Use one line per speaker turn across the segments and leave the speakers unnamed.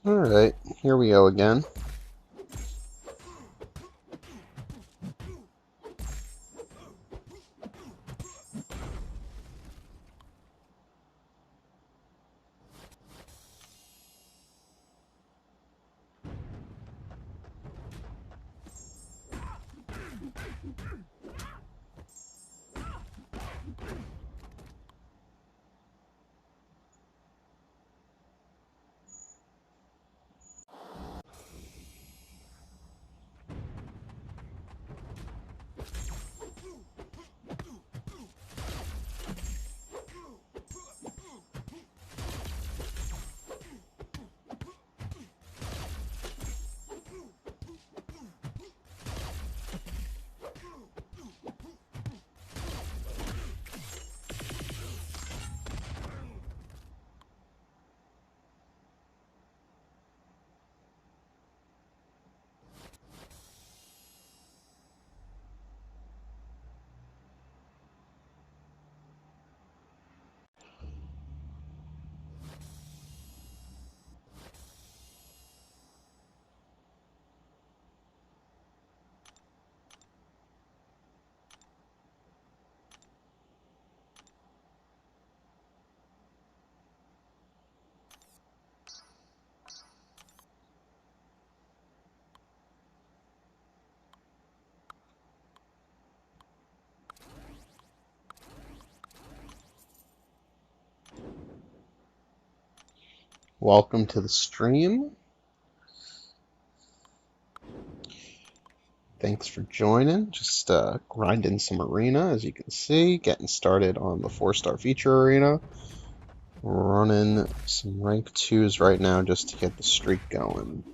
Alright, here we go again. Welcome to the stream. Thanks for joining. Just grinding some arena, as you can see. Getting started on the 4-star feature arena. Running some rank 2s right now just to get the streak going.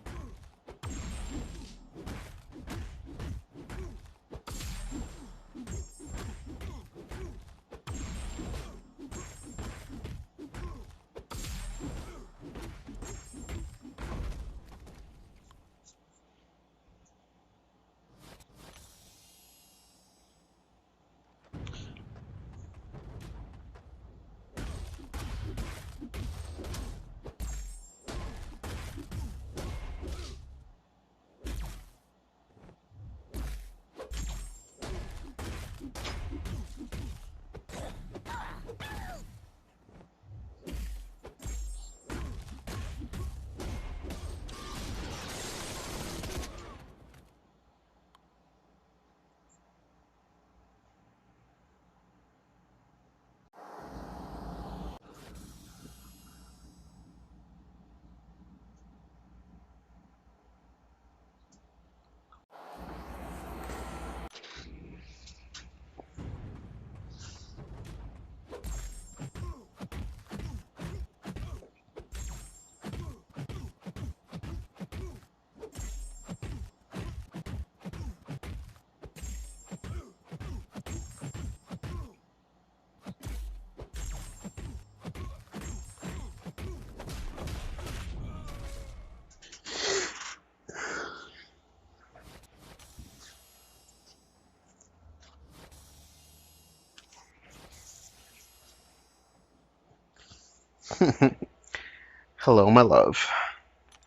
Hello, my love.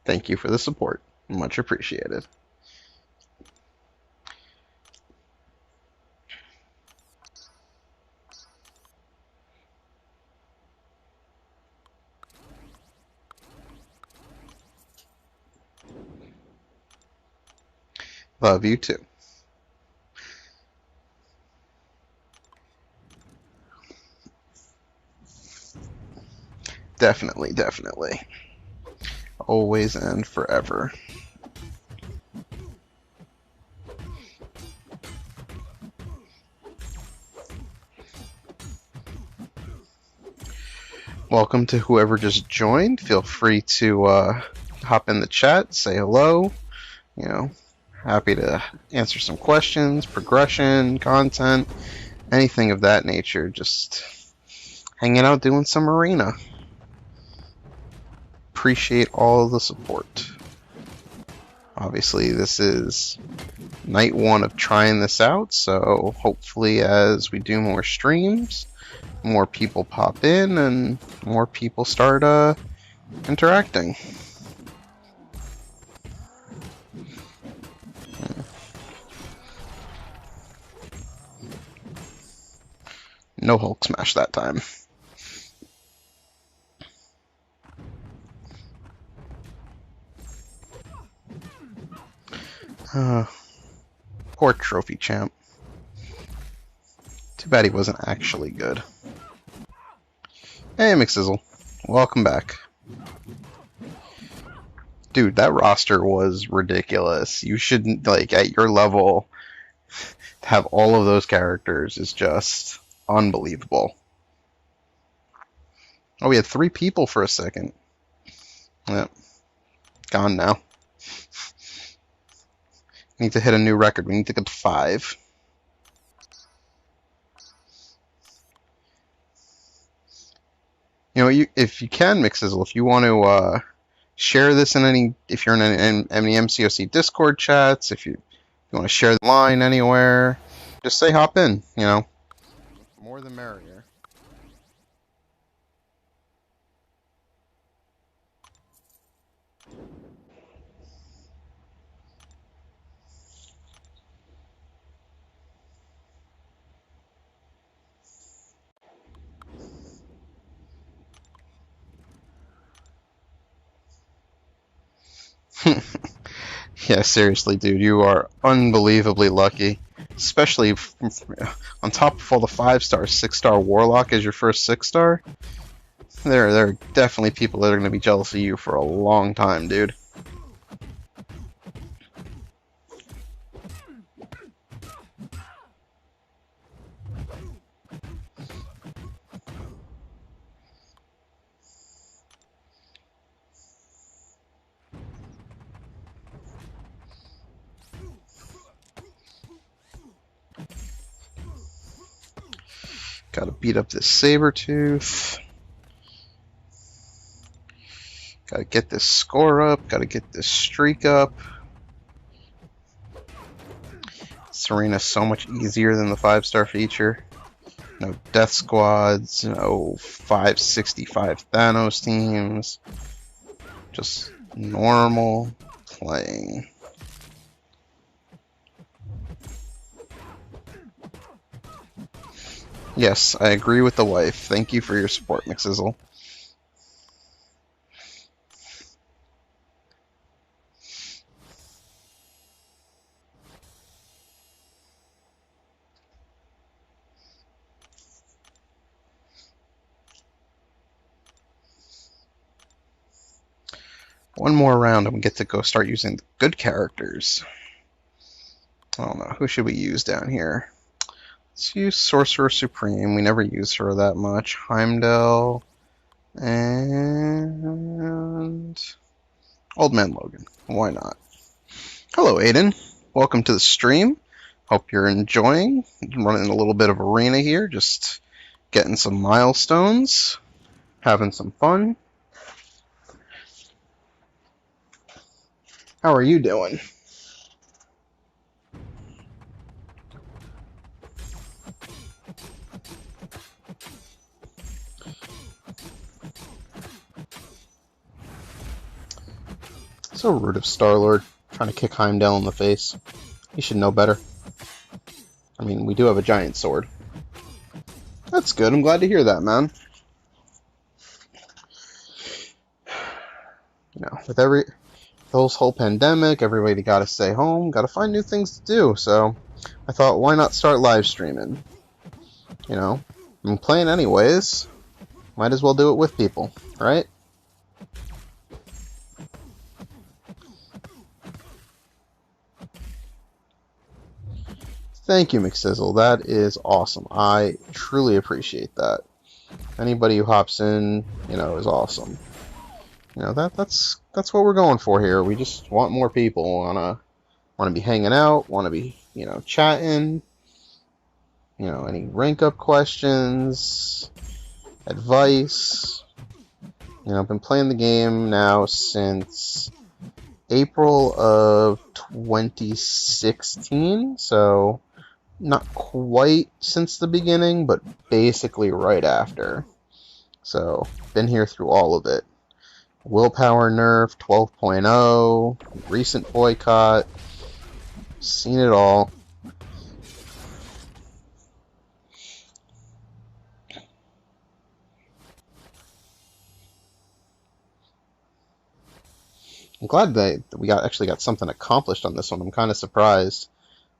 Thank you for the support. Much appreciated. Love you too. Definitely, definitely. Always and forever. Welcome to whoever just joined. Feel free to hop in the chat, say hello. You know, happy to answer some questions, progression, content, anything of that nature. Just hanging out doing some arena. Appreciate all the support. Obviously, this is night 1 of trying this out, so hopefully as we do more streams, more people pop in and more people start interacting. No Hulk smash that time. Poor trophy champ. Too bad he wasn't actually good. Hey, McSizzle. Welcome back. Dude, that roster was ridiculous. You shouldn't, like, at your level, to have all of those characters is just unbelievable. Oh, we had 3 people for a second. Yep. Gone now. We need to hit a new record. We need to get to 5. You know, if you can, McSizzle, if you want to share this in any, if you're in any MCOC Discord chats, if you want to share the line anywhere, just say hop in, you know. More the merrier. Yeah, seriously, dude, you are unbelievably lucky. Especially on top of all the 5-star, 6-star Warlock as your first 6-star. There are definitely people that are going to be jealous of you for a long time, dude. Gotta beat up this Sabertooth. Gotta get this score up. Gotta get this streak up. This arena's so much easier than the 5-star feature. No death squads, no 565 Thanos teams. Just normal playing. Yes, I agree with the wife. Thank you for your support, McSizzle. One more round and we get to go start using the good characters. I don't know, who should we use down here? Let's use Sorcerer Supreme. We never use her that much. Heimdall. And Old Man Logan. Why not? Hello, Aiden. Welcome to the stream. Hope you're enjoying. Running a little bit of arena here. Just getting some milestones. Having some fun. How are you doing? So rude of Star-Lord trying to kick Heimdall in the face. He should know better. I mean, we do have a giant sword. That's good. I'm glad to hear that, man. You know, with the whole pandemic, everybody got to stay home, got to find new things to do. So I thought, why not start live streaming? You know, I'm playing anyways. Might as well do it with people, right? Thank you, McSizzle. That is awesome. I truly appreciate that. Anybody who hops in, you know, is awesome. You know, that's what we're going for here. We just want more people. Wanna be hanging out, wanna be, you know, chatting. You know, any rank up questions, advice. You know, I've been playing the game now since April of 2016, so not quite since the beginning, but basically right after. So, been here through all of it. Willpower nerf, 12.0, recent boycott, seen it all. I'm glad that we actually got something accomplished on this one. I'm kind of surprised.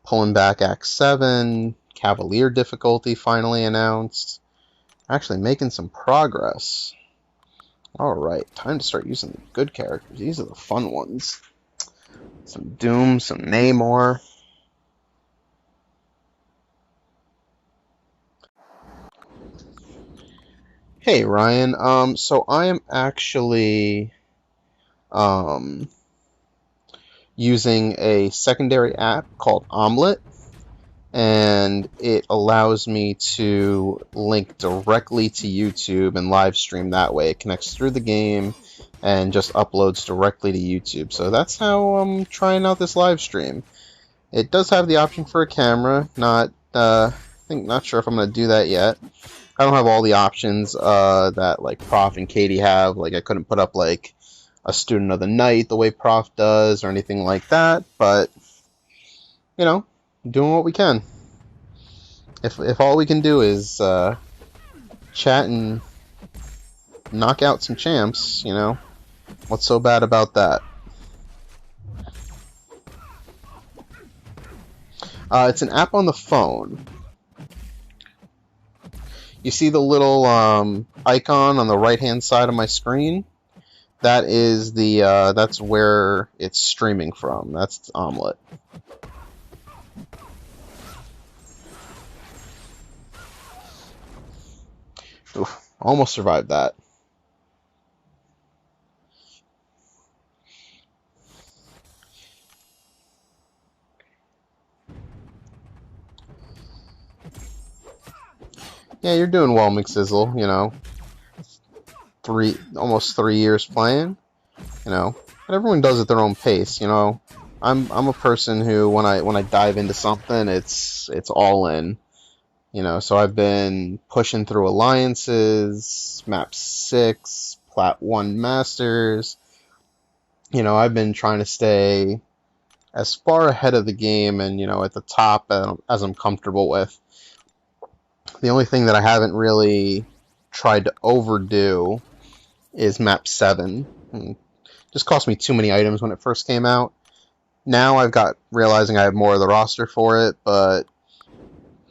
Pulling back Act 7, Cavalier difficulty finally announced. Actually making some progress. Alright, time to start using the good characters. These are the fun ones. Some Doom, some Namor. Hey Ryan, so I am actually um, using a secondary app called Omlet, and it allows me to link directly to YouTube and live stream that way. It connects through the game and just uploads directly to YouTube. So that's how I'm trying out this live stream. It does have the option for a camera. Not sure if I'm gonna do that yet. I don't have all the options that like Prof and Katie have. Like I couldn't put up like a student of the night the way Prof does or anything like that. But you know, doing what we can. If all we can do is chat and knock out some champs, you know, what's so bad about that? It's an app on the phone. You see the little icon on the right-hand side of my screen? That is that's where it's streaming from. That's Omlet. Oof, almost survived that. Yeah, you're doing well, McSizzle. You know, almost 3 years playing. You know, but everyone does at their own pace. You know, I'm a person who when I dive into something, it's all in. You know, so I've been pushing through alliances, map 6, plat 1 masters. You know, I've been trying to stay as far ahead of the game and, you know, at the top as I'm comfortable with. The only thing that I haven't really tried to overdo is map 7. It just cost me too many items when it first came out. Now I've got realizing I have more of the roster for it, but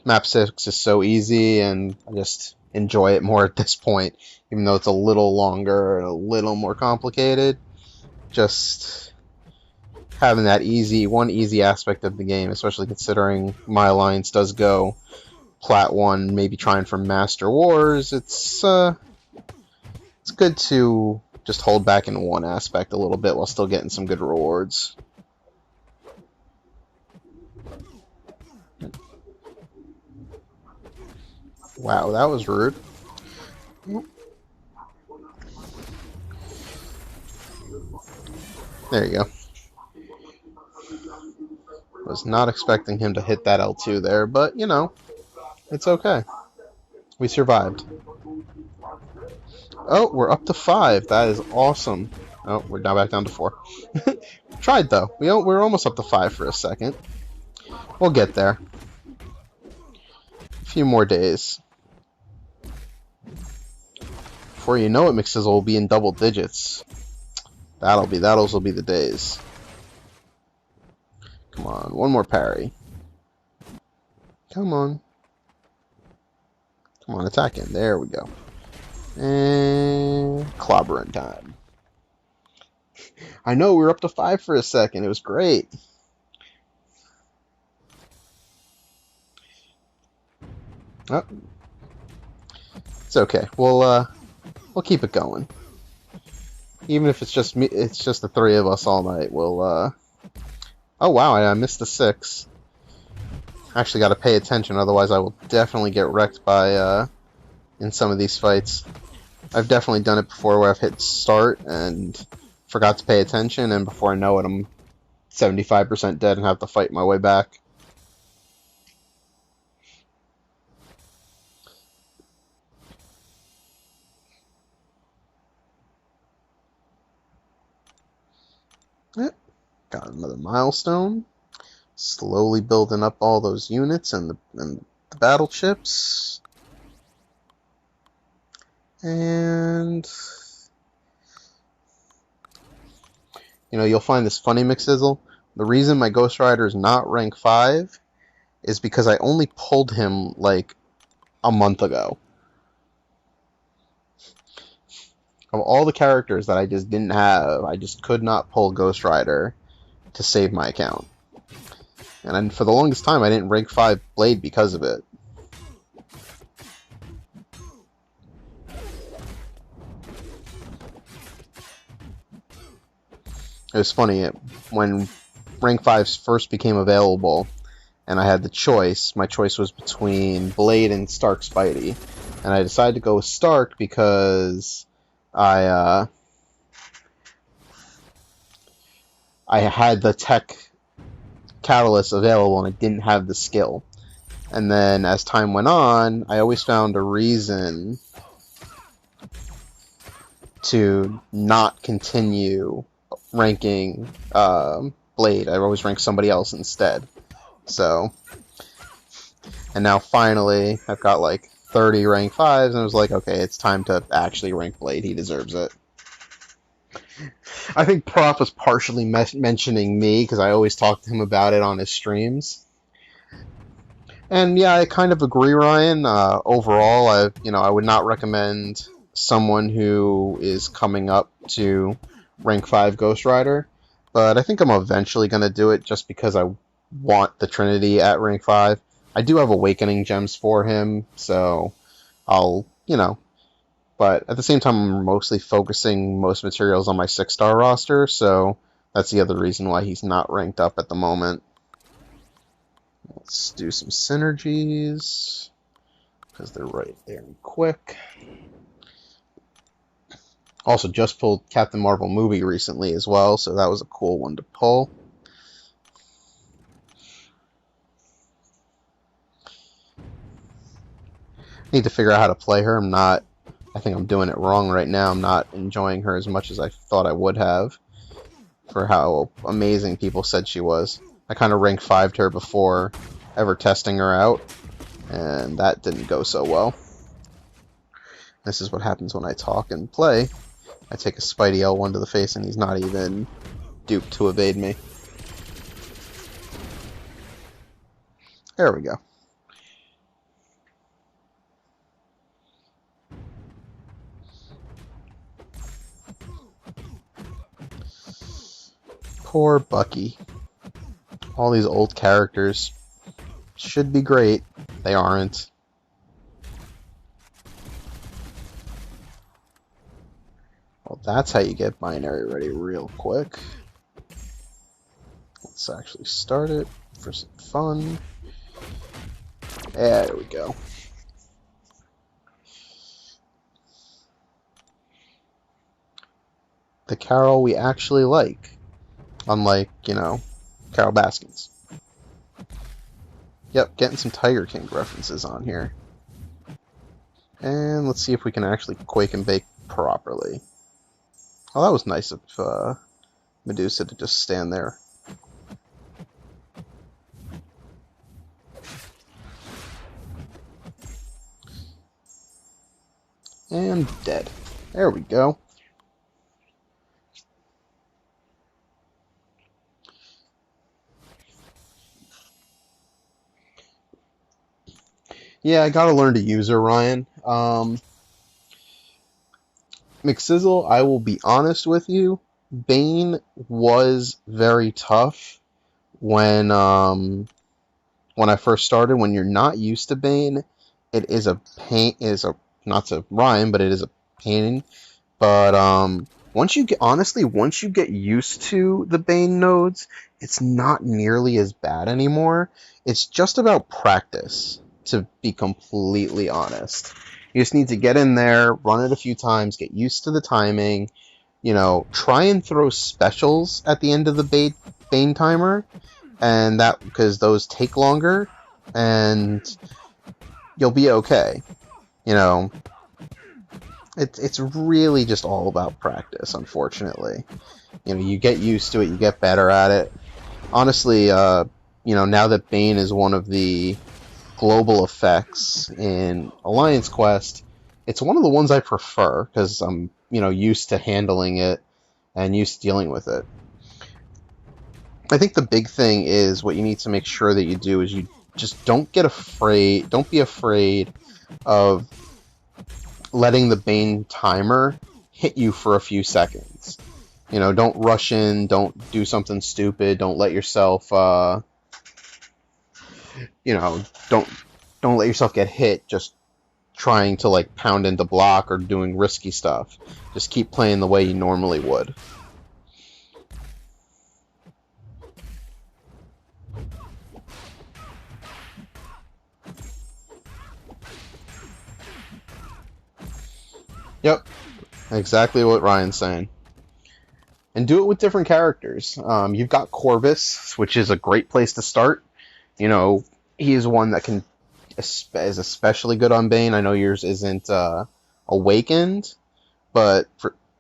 map 6 is so easy and I just enjoy it more at this point, even though it's a little longer and a little more complicated. Just having that one easy aspect of the game, especially considering my alliance does go plat 1, maybe trying for Master Wars. It's good to just hold back in one aspect a little bit while still getting some good rewards. Wow, that was rude. There you go. Was not expecting him to hit that L2 there, but, you know, it's okay. We survived. Oh, we're up to 5. That is awesome. Oh, we're now back down to 4. Tried, though. We're almost up to 5 for a second. We'll get there. A few more days. Before you know it, McSizzle will be in double digits. Those will be the days. Come on, one more parry. Come on. Come on, attack in. There we go. And clobbering time. I know, we were up to 5 for a second. It was great. Oh. It's okay. We'll keep it going. Even if it's just me, it's just the 3 of us all night. We'll Oh wow, I missed the 6. Actually got to pay attention, otherwise I will definitely get wrecked by in some of these fights. I've definitely done it before where I've hit start and forgot to pay attention, and before I know it, I'm 75% dead and have to fight my way back. Yep. Got another milestone. Slowly building up all those units and the battle chips. And You'll find this funny, McSizzle. The reason my Ghost Rider is not rank 5 is because I only pulled him like a month ago. Of all the characters that I just didn't have, I just could not pull Ghost Rider to save my account. And for the longest time, I didn't rank 5 Blade because of it. It was funny, when rank 5s first became available, and I had the choice, my choice was between Blade and Stark Spidey. And I decided to go with Stark because I had the tech catalyst available and I didn't have the skill. And then as time went on, I always found a reason to not continue ranking Blade. I always ranked somebody else instead. So, and now finally I've got like 30 rank 5s, and I was like, okay, it's time to actually rank Blade. He deserves it. I think Prof was partially mentioning me, because I always talk to him about it on his streams. And yeah, I kind of agree, Ryan. Overall, I would not recommend someone who is coming up to rank 5 Ghost Rider, but I think I'm eventually going to do it just because I want the Trinity at rank 5. I do have Awakening Gems for him, so I'll, but at the same time, I'm mostly focusing most materials on my 6-star roster, so that's the other reason why he's not ranked up at the moment. Let's do some synergies, because they're right there and quick. Also, just pulled Captain Marvel movie recently as well, so that was a cool one to pull. Need to figure out how to play her. I think I'm doing it wrong right now. I'm not enjoying her as much as I thought I would have for how amazing people said she was. I kind of ranked 5'd her before ever testing her out, and that didn't go so well. This is what happens when I talk and play. I take a Spidey L1 to the face and he's not even duped to evade me. There we go. Poor Bucky. All these old characters should be great. They aren't. Well, that's how you get binary ready real quick. Let's actually start it for some fun. There we go. The Carol we actually like. Unlike, Carol Baskins. Yep, getting some Tiger King references on here. And let's see if we can actually Quake and Bake properly. Oh, that was nice of Medusa to just stand there. And dead. There we go. Yeah, I gotta learn to use her, Ryan. McSizzle, I will be honest with you. Bane was very tough when I first started. When you're not used to Bane, it is a pain. Not to rhyme, but it is a pain. But once you get used to the Bane nodes, it's not nearly as bad anymore. It's just about practice, to be completely honest. You just need to get in there, run it a few times, get used to the timing, try and throw specials at the end of the Bane timer, and that, because those take longer, and you'll be okay. It's really just all about practice, unfortunately. You get used to it, you get better at it. Honestly, now that Bane is one of the global effects in Alliance Quest, it's one of the ones I prefer, because I'm, used to handling it and used to dealing with it. I think the big thing is what you need to make sure that you do is you just don't get afraid. Don't be afraid of letting the Bane timer hit you for a few seconds. You know, don't rush in. Don't do something stupid. Don't let yourself, you know, don't let yourself get hit just trying to like pound into block or doing risky stuff. Just keep playing the way you normally would. Yep, exactly what Ryan's saying. And do it with different characters. You've got Corvus, which is a great place to start. You know, he is one that is especially good on Bane. I know yours isn't Awakened, but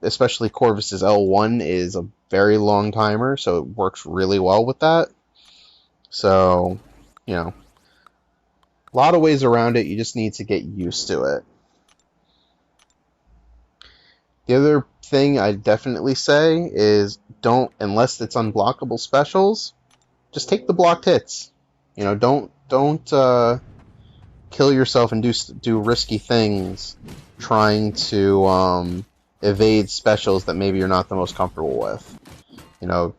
especially Corvus's L1 is a very long timer, so it works really well with that. So, you know, a lot of ways around it. You just need to get used to it. The other thing I'd definitely say is don't, unless it's unblockable specials, just take the blocked hits. You know, don't kill yourself and do risky things trying to evade specials that maybe you're not the most comfortable with. You know,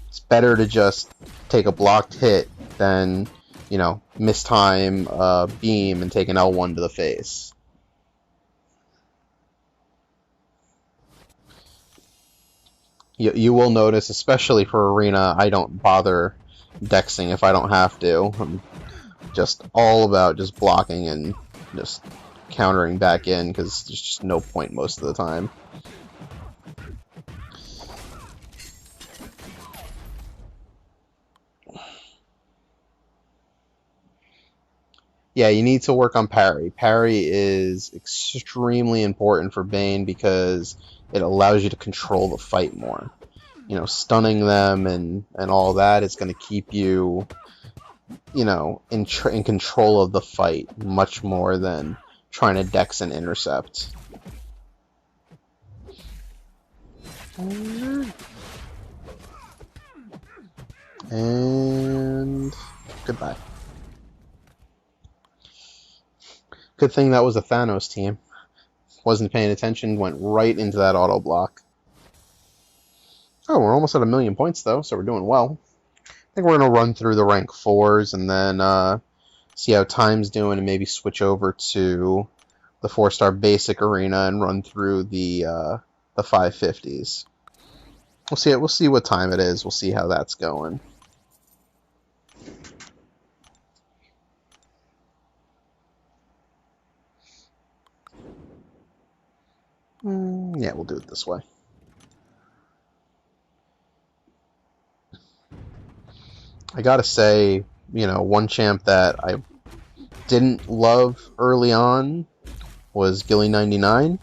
it's better to just take a blocked hit than, you know, mistime a beam and take an L1 to the face. You will notice, especially for Arena, I don't bother dexing if I don't have to. I'm just all about just blocking and just countering back in, because there's just no point most of the time. Yeah, you need to work on parry. Parry is extremely important for Bane because it allows you to control the fight more. You know, stunning them and all that is going to keep you, you know, in control of the fight much more than trying to dex and intercept. And goodbye. Good thing that was a Thanos team. Wasn't paying attention, went right into that auto block. Oh, we're almost at 1,000,000 points though, so we're doing well. I think we're going to run through the rank 4s and then see how time's doing and maybe switch over to the 4-star basic arena and run through the 550s. We'll see it. We'll see what time it is. We'll see how that's going. Yeah, we'll do it this way. I gotta say, you know, one champ that I didn't love early on was Gilly99,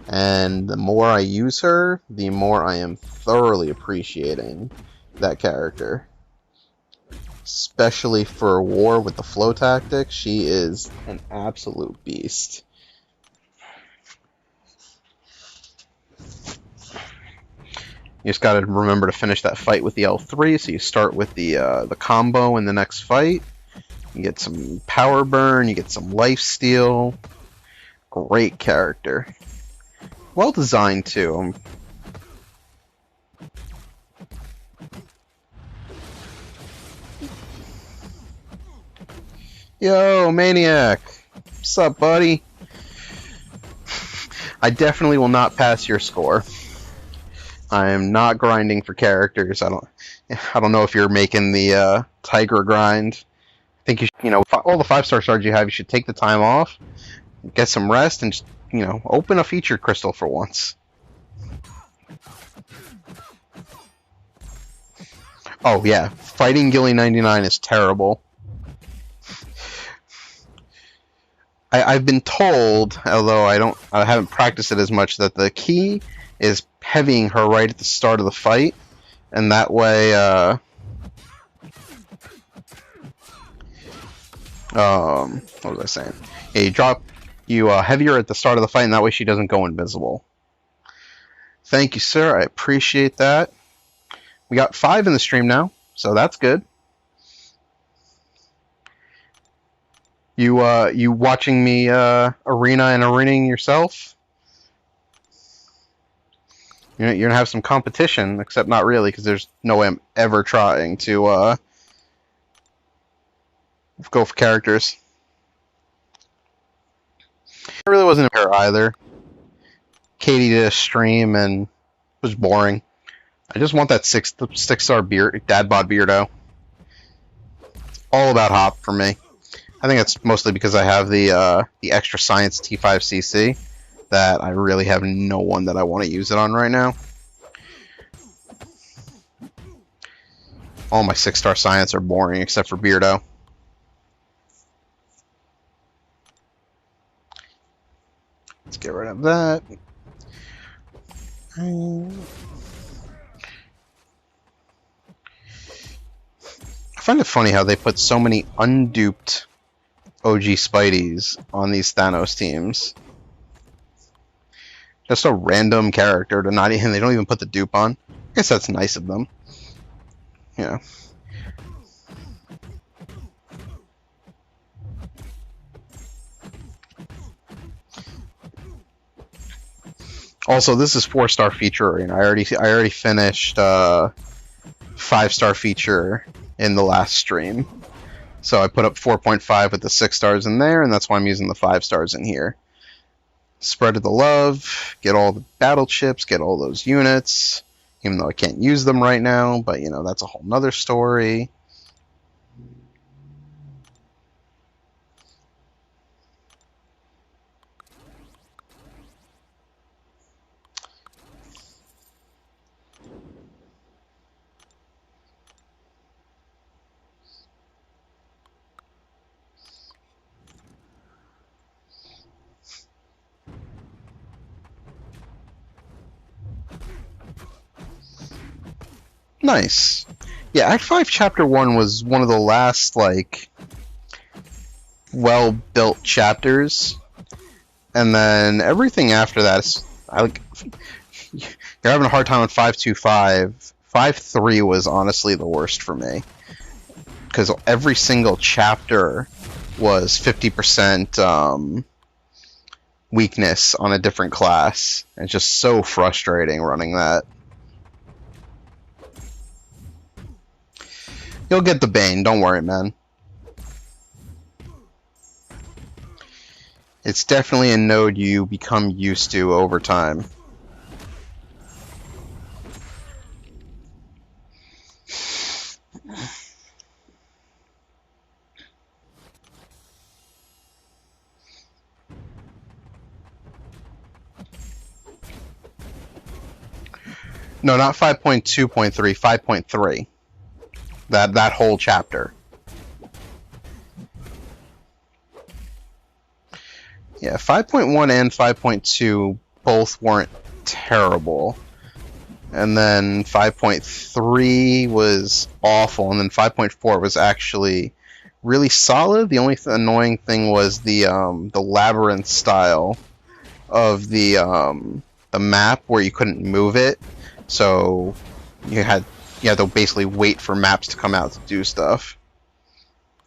and the more I use her, the more I am thoroughly appreciating that character. Especially for war with the flow tactic, she is an absolute beast. You just gotta remember to finish that fight with the L3, so you start with the combo in the next fight. You get some power burn, you get some life steal. Great character. Well designed too. Yo, Maniac! What's up, buddy? I definitely will not pass your score. I am not grinding for characters. I don't know if you're making the Tiger grind. I think you should, you know, all the 5-star shards you have, you should take the time off, get some rest, and just, you know, open a featured crystal for once. Oh yeah, fighting Gilly99 is terrible. I've been told, although I haven't practiced it as much, that the key is heavying her right at the start of the fight, and that way, what was I saying? Yeah, you heavy her at the start of the fight, and that way she doesn't go invisible. Thank you, sir. I appreciate that. We got 5 in the stream now, so that's good. You watching me arena and arenaing yourself? You're gonna have some competition, except not really, because there's no way I'm ever trying to go for characters. I really wasn't here either. Katie did a stream and it was boring. I just want that six-star beard, dad bod beardo. It's all about hop for me. I think it's mostly because I have the extra science T5cc that I really have no one that I want to use it on right now. All my 6-star science are boring except for beardo. Let's get rid of that. I find it funny how they put so many unduped OG Spideys on these Thanos teams. Just a random character to not even, they don't even put the dupe on. I guess that's nice of them. Yeah. Also, this is 4-star feature, and I already finished 5-star feature in the last stream. So I put up 4.5 with the 6 stars in there, and that's why I'm using the 5 stars in here. Spread of the love, get all the battle chips, get all those units, even though I can't use them right now, but you know, that's a whole nother story. Nice. Yeah, Act 5 Chapter 1 was one of the last, like, well-built chapters. And then everything after that is, you're having a hard time on 525. 5.3 was honestly the worst for me. Because every single chapter was 50% weakness on a different class. It's just so frustrating running that. You'll get the Bane, don't worry, man. It's definitely a node you become used to over time. No, not 5.2.3, 5.3. That whole chapter. Yeah, 5.1 and 5.2 both weren't terrible. And then 5.3 was awful, and then 5.4 was actually really solid. The only annoying thing was the labyrinth style of the map where you couldn't move it. So you had to basically wait for maps to come out to do stuff.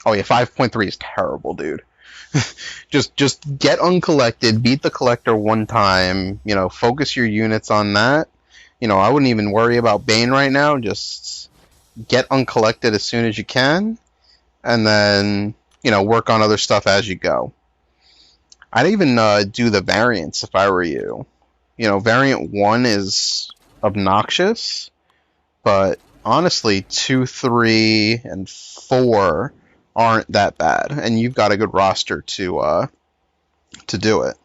Oh yeah, 5.3 is terrible, dude. just get uncollected, beat the collector one time, you know, focus your units on that. You know, I wouldn't even worry about Bane right now, just get uncollected as soon as you can, and then, you know, work on other stuff as you go. I'd even do the variants if I were you. You know, variant 1 is obnoxious, but honestly, 2, 3, and 4 aren't that bad, and you've got a good roster to do it.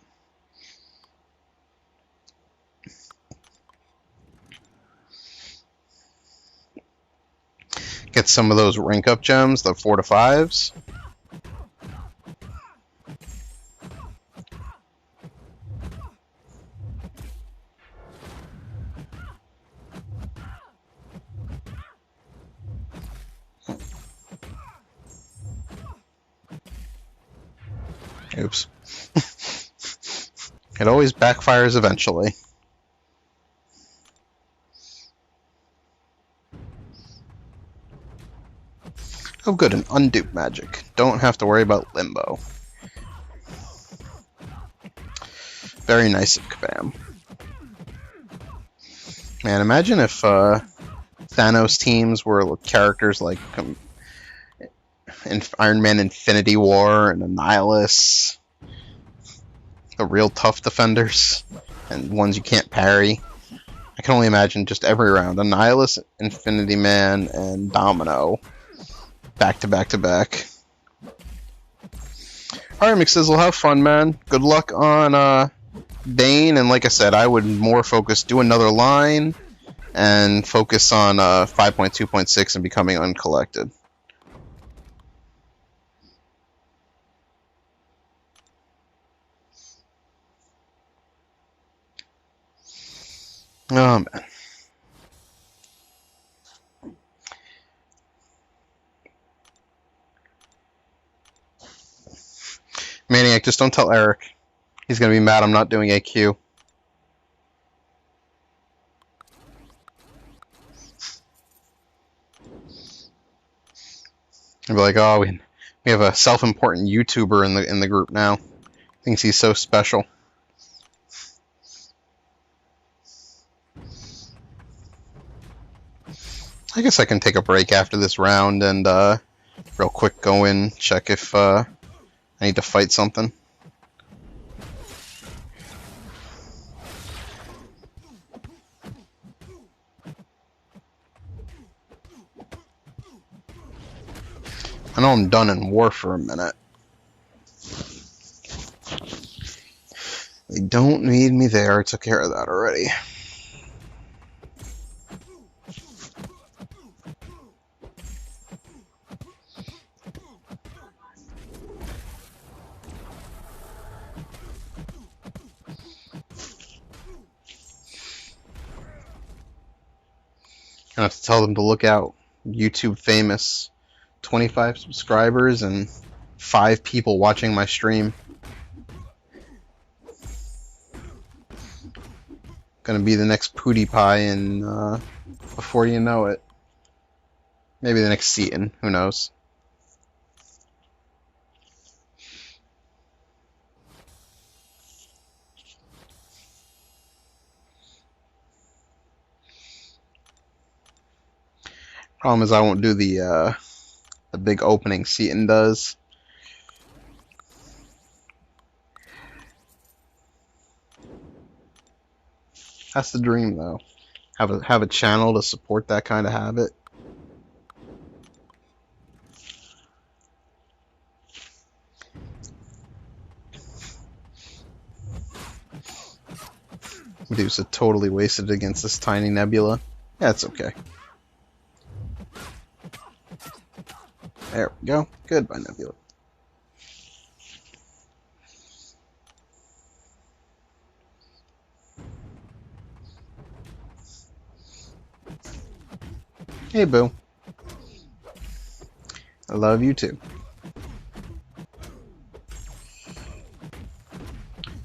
Get some of those rank up gems, the 4 to 5s. Oops. It always backfires eventually. Oh good, an undupe magic. Don't have to worry about limbo. Very nice of Kabam. Man, imagine if Thanos teams were characters like Iron Man Infinity War and Annihilus. The real tough defenders. And ones you can't parry. I can only imagine just every round. Annihilus, Infinity Man, and Domino. Back to back to back. Alright, McSizzle, have fun, man. Good luck on Bane, and like I said, I would more focus, do another line, and focus on 5.2.6 and becoming uncollected. Oh, man. Maniac, just don't tell Eric. He's gonna be mad I'm not doing AQ. I'll be like, oh, we have a self-important YouTuber in the group now. Thinks he's so special. I guess I can take a break after this round and real quick go in, check if I need to fight something. I know I'm done in war for a minute. They don't need me there. I took care of that already. I have to tell them to look out. YouTube famous. 25 subscribers and 5 people watching my stream. Gonna be the next PewDiePie and before you know it. Maybe the next Seaton, who knows. Problem is I won't do the big opening Seaton does. That's the dream, though. Have a channel to support that kind of habit. Medusa totally wasted against this tiny nebula. Yeah, it's okay. There we go. Goodbye, nebula. Hey, boo. I love you too.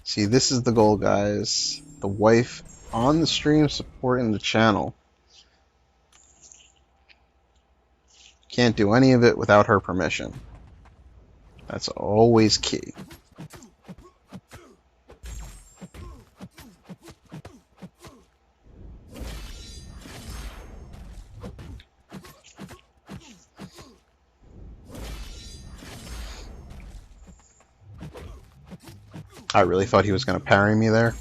See, this is the goal, guys. The wife on the stream supporting the channel. Can't do any of it without her permission. That's always key. I really thought he was going to parry me there.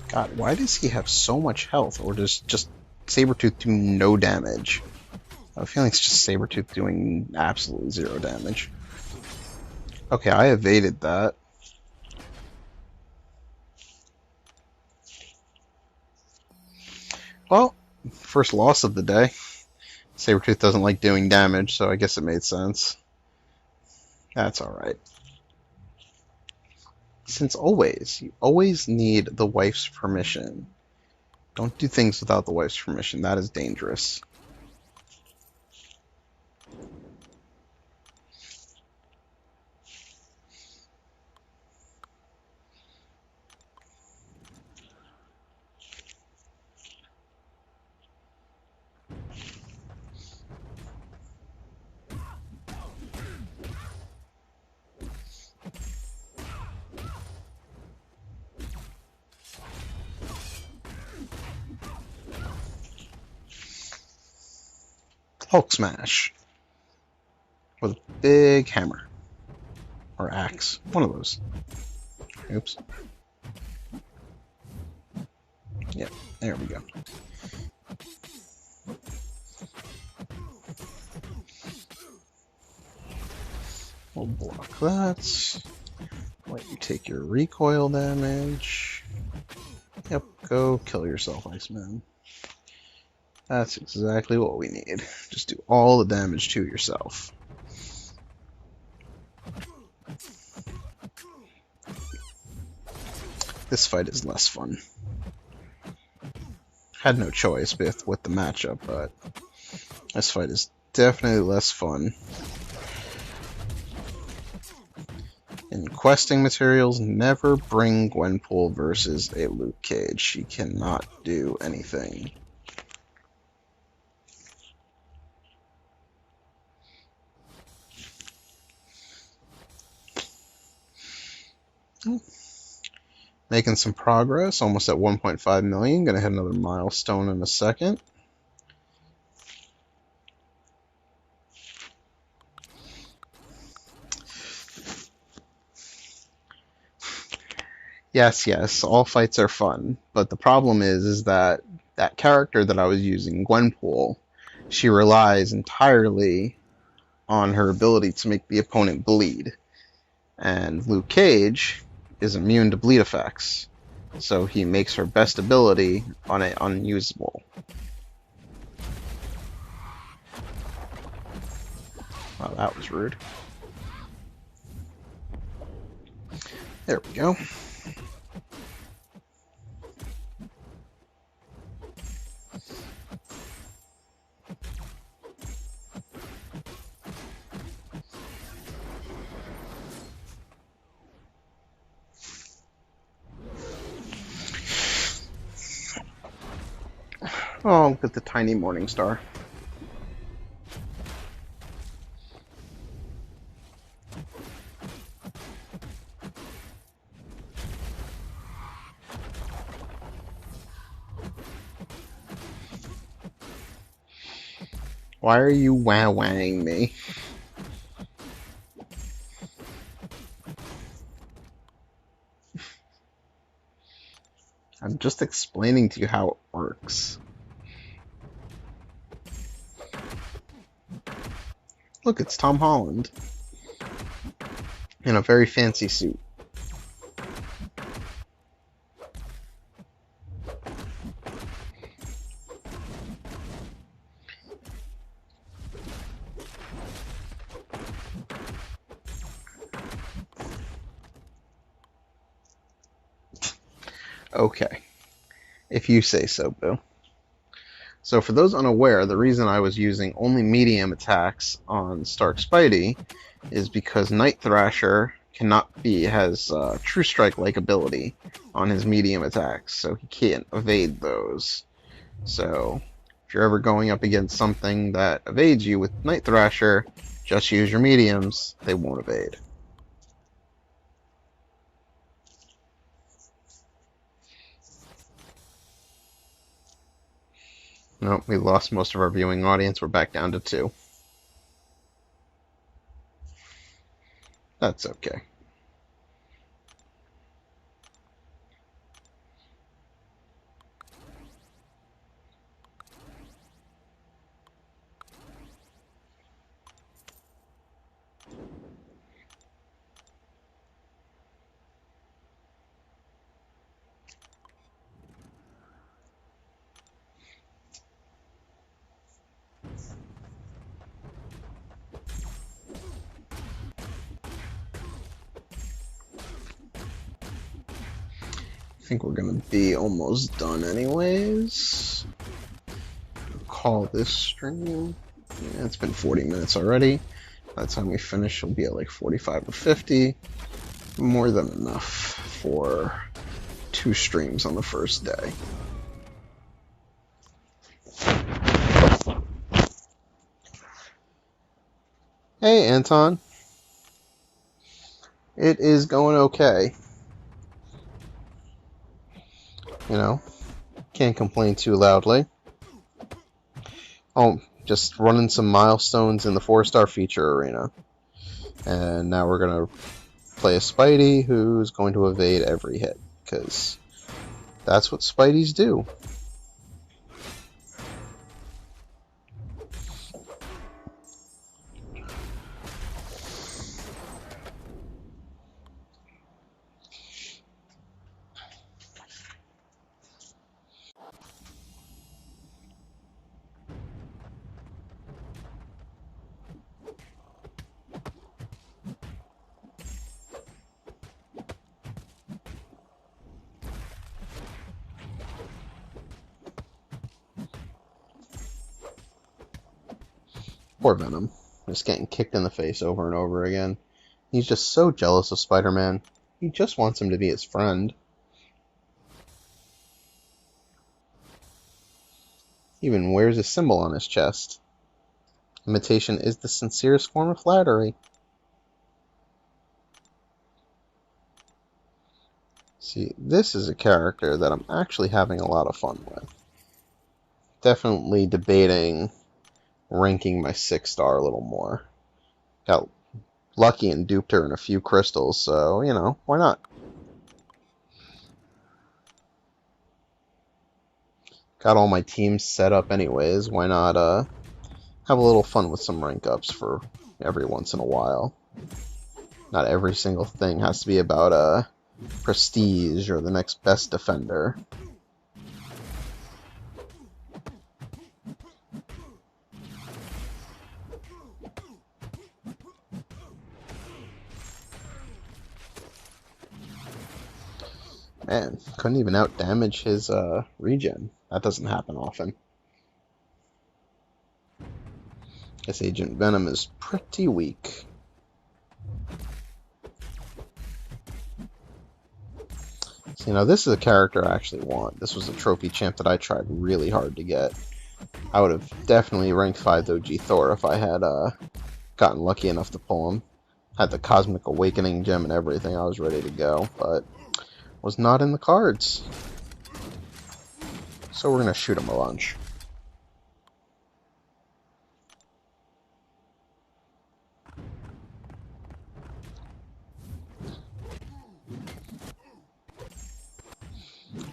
God, why does he have so much health? Or does just Sabretooth do no damage? I have a feeling it's just Sabretooth doing absolutely 0 damage. Okay, I evaded that. Well, first loss of the day. Sabretooth doesn't like doing damage, so I guess it made sense. That's alright. Since always, you always need the wife's permission. Don't do things without the wife's permission. That is dangerous. Hulk smash with a big hammer or axe, one of those. Oops. Yep, there we go. We'll block that. Let you take your recoil damage. Yep, go kill yourself, Iceman. That's exactly what we need. Just do all the damage to yourself. This fight is less fun. Had no choice with the matchup, but this fight is definitely less fun. In questing materials, never bring Gwenpool versus a Luke Cage. She cannot do anything. Making some progress, almost at 1.5 million. Gonna hit another milestone in a second. Yes, all fights are fun, but the problem is that that character that I was using, Gwenpool, she relies entirely on her ability to make the opponent bleed. And Luke Cage is immune to bleed effects, so he makes her best ability on it unusable. Wow, that was rude. There we go. Oh, look at the tiny morning star. Why are you wah-wahing me? I'm just explaining to you how it works. Look, it's Tom Holland in a very fancy suit. Okay, if you say so, Boo. So for those unaware, the reason I was using only medium attacks on Stark Spidey is because Night Thrasher has True Strike-like ability on his medium attacks, so he can't evade those. So if you're ever going up against something that evades you with Night Thrasher, just use your mediums, they won't evade. Nope, we lost most of our viewing audience. We're back down to 2. That's okay. I think we're gonna be almost done anyways. Call this stream. Yeah, it's been 40 minutes already. By the time we finish, we'll be at like 45 or 50. More than enough for 2 streams on the first day. Hey, Anton. It is going okay. You know, can't complain too loudly. Oh, just running some milestones in the 4-star feature arena. And now we're going to play a Spidey who's going to evade every hit, because that's what Spideys do. Poor Venom, just getting kicked in the face over and over again. He's just so jealous of Spider-Man. He just wants him to be his friend. Even wears a symbol on his chest. Imitation is the sincerest form of flattery. See, this is a character that I'm actually having a lot of fun with. Definitely debating ranking my 6-star a little more. Got lucky and duped her in a few crystals, so, you know, why not? Got all my teams set up anyways, why not have a little fun with some rank ups for every once in a while. Not every single thing has to be about prestige or the next best defender. Man, couldn't even out-damage his regen. That doesn't happen often. Guess Agent Venom is pretty weak. So, you know, this is a character I actually want. This was a trophy champ that I tried really hard to get. I would have definitely ranked 5 OG Thor if I had gotten lucky enough to pull him. Had the Cosmic Awakening gem and everything. I was ready to go, but was not in the cards. So we're going to shoot him a bunch.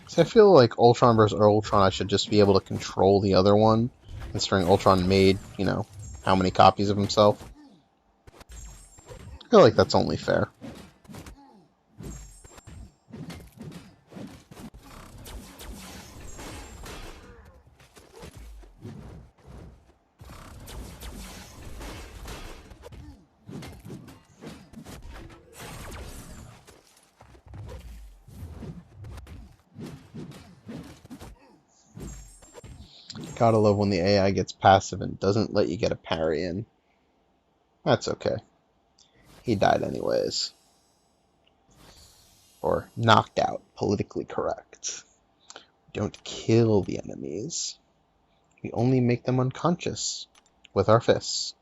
See, I feel like Ultron vs. Ultron, I should just be able to control the other one, considering Ultron made, you know, how many copies of himself. I feel like that's only fair. Gotta love when the AI gets passive and doesn't let you get a parry in. That's okay. He died anyways. Or knocked out, politically correct. We don't kill the enemies. We only make them unconscious with our fists.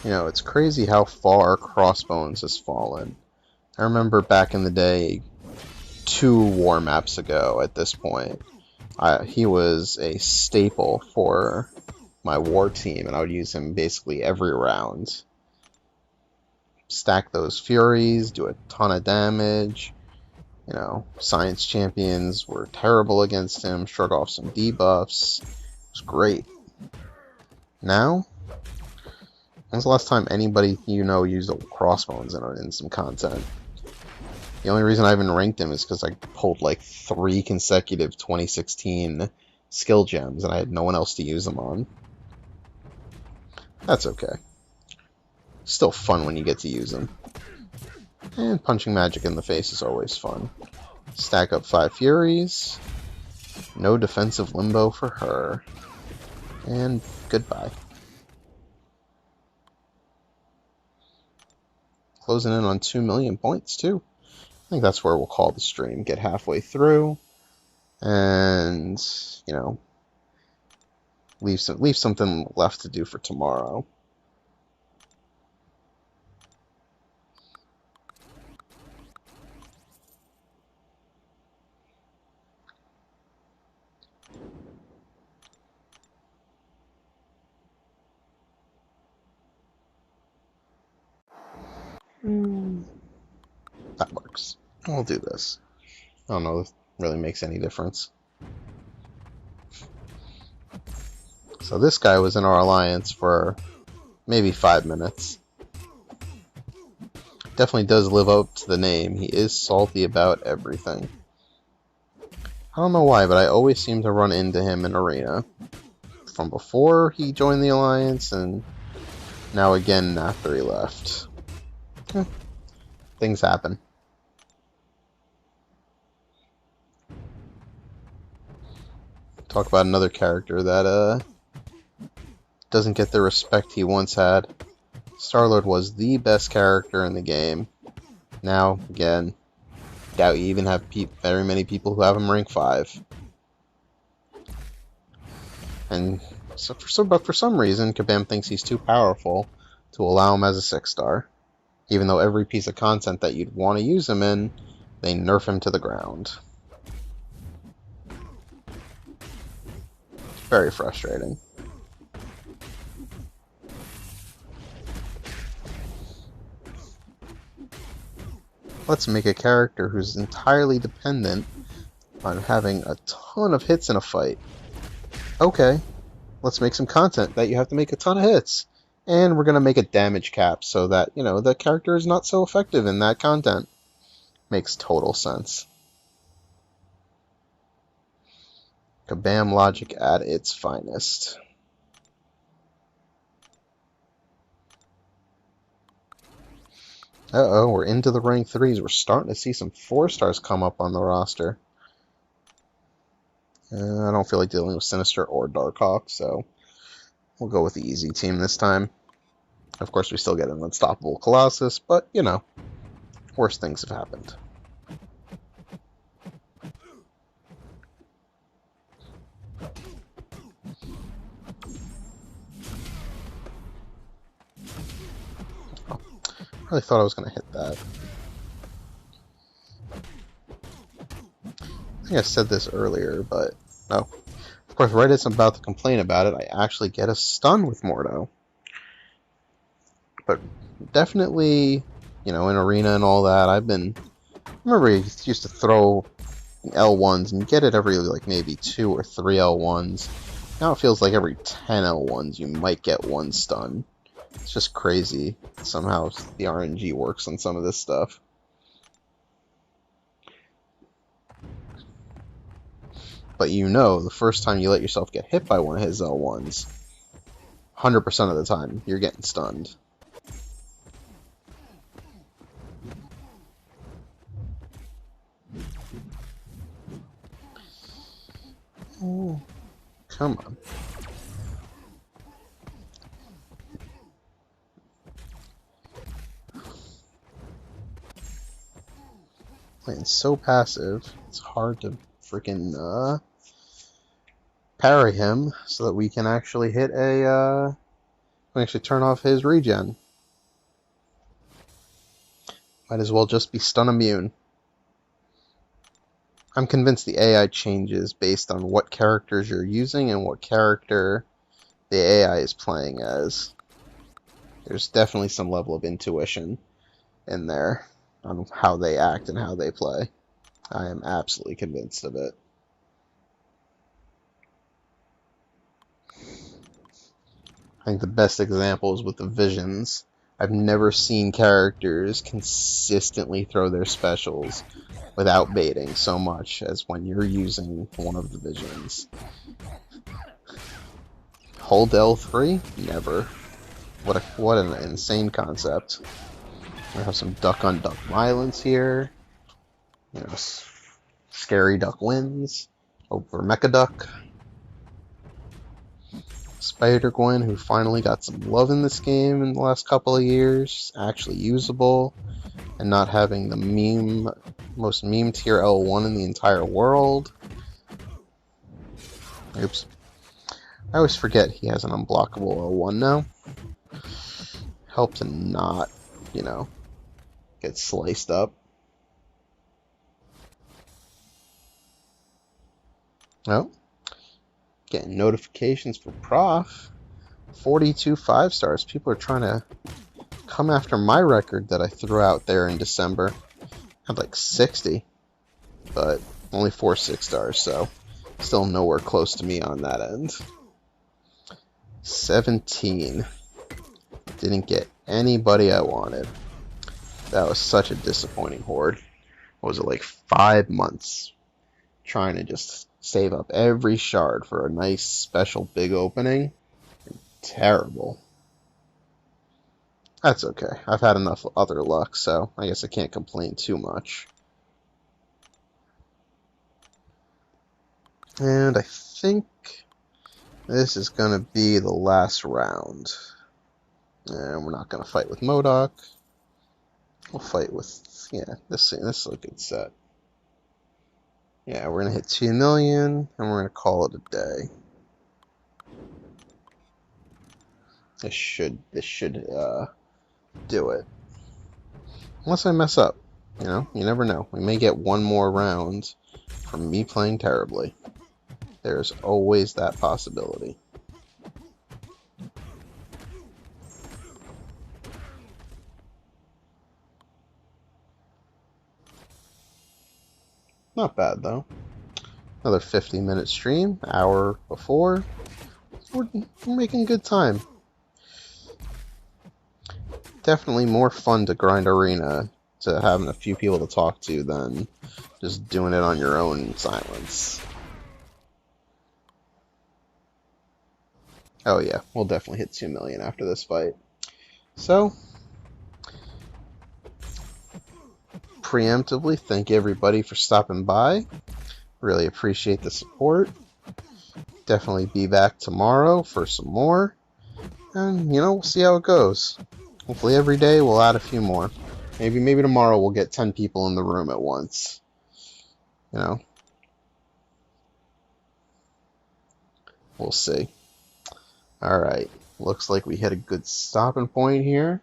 You know, it's crazy how far Crossbones has fallen. I remember back in the day, 2 war maps ago at this point, he was a staple for my war team, and I would use him basically every round. Stack those Furies, do a ton of damage. You know, Science Champions were terrible against him, shrug off some debuffs. It was great. Now, when's the last time anybody you know used Crossbones in some content? The only reason I even ranked him is because I pulled like 3 consecutive 2016 skill gems and I had no one else to use them on. That's okay. Still fun when you get to use them. And punching magic in the face is always fun. Stack up 5 Furies. No defensive limbo for her. And goodbye. closing in on 2 million points too. I think that's where we'll call the stream. Get halfway through, and you know, leave something left to do for tomorrow. That works. We'll do this. I don't know if it really makes any difference. So this guy was in our alliance for maybe 5 minutes. Definitely does live up to the name. He is salty about everything. I don't know why, but I always seem to run into him in arena. From before he joined the alliance, and now again after he left. Things happen. Talk about another character that doesn't get the respect he once had. Star-Lord was the best character in the game. Now, again, doubt you even have very many people who have him rank 5. And but for some reason, Kabam thinks he's too powerful to allow him as a 6-star. Even though every piece of content that you'd want to use him in, they nerf him to the ground. It's very frustrating. Let's make a character who's entirely dependent on having a ton of hits in a fight. Okay, let's make some content that you have to make a ton of hits. And we're going to make a damage cap so that, you know, the character is not so effective in that content. Makes total sense. Kabam logic at its finest. Uh-oh, we're into the rank 3s. We're starting to see some 4-stars come up on the roster. I don't feel like dealing with Sinister or Darkhawk, so we'll go with the easy team this time. Of course, we still get an unstoppable Colossus, but, you know, worse things have happened. Oh, I really thought I was going to hit that. I think I said this earlier, but no. Of course, right as I'm about to complain about it, I actually get a stun with Mordo. But definitely, you know, in arena and all that, I remember I used to throw L1s and get it every, like, maybe 2 or 3 L1s. Now it feels like every 10 L1s you might get 1 stun. It's just crazy somehow the RNG works on some of this stuff. But you know, the first time you let yourself get hit by one of his L1s, 100% of the time, you're getting stunned. Oh, come on. Playing so passive, it's hard to freaking parry him so that we can actually hit a we can actually turn off his regen. Might as well just be stun immune. I'm convinced the AI changes based on what characters you're using and what character the AI is playing as. There's definitely some level of intuition in there on how they act and how they play. I am absolutely convinced of it. I think the best example is with the Visions. I've never seen characters consistently throw their specials without baiting so much as when you're using one of the Visions. Hold L3? Never. What an insane concept. We have some duck-on-duck violence here. You know, scary duck wins over Mecha Duck. Spider-Gwen, who finally got some love in this game in the last couple of years, actually usable, and not having the most meme tier L1 in the entire world. Oops. I always forget he has an unblockable L1 now. Help to not, get sliced up. Oh, getting notifications for Prof. 42 5-stars. People are trying to come after my record that I threw out there in December. I had like 60, but only 4 6-stars, so still nowhere close to me on that end. 17. Didn't get anybody I wanted. That was such a disappointing horde. What was it, like 5 months trying to just save up every shard for a nice special big opening? Terrible. That's okay. I've had enough other luck, so I guess I can't complain too much. And I think this is going to be the last round. And we're not going to fight with MODOK. We'll fight with, this is a good set. Yeah, we're going to hit 2 million, and we're going to call it a day. This should do it. Unless I mess up. You never know. We may get one more round from me playing terribly. There's always that possibility. Not bad, though. Another 50-minute stream, hour before. We're making good time. Definitely more fun to grind arena to having a few people to talk to than just doing it on your own in silence. Oh yeah, we'll definitely hit 2 million after this fight. So, preemptively, thank everybody for stopping by. Really appreciate the support. Definitely be back tomorrow for some more. And, we'll see how it goes. Hopefully every day we'll add a few more. Maybe tomorrow we'll get 10 people in the room at once. We'll see. Alright, looks like we hit a good stopping point here.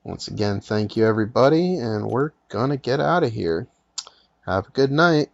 Once again, thank you everybody, and we're gonna get out of here. Have a good night.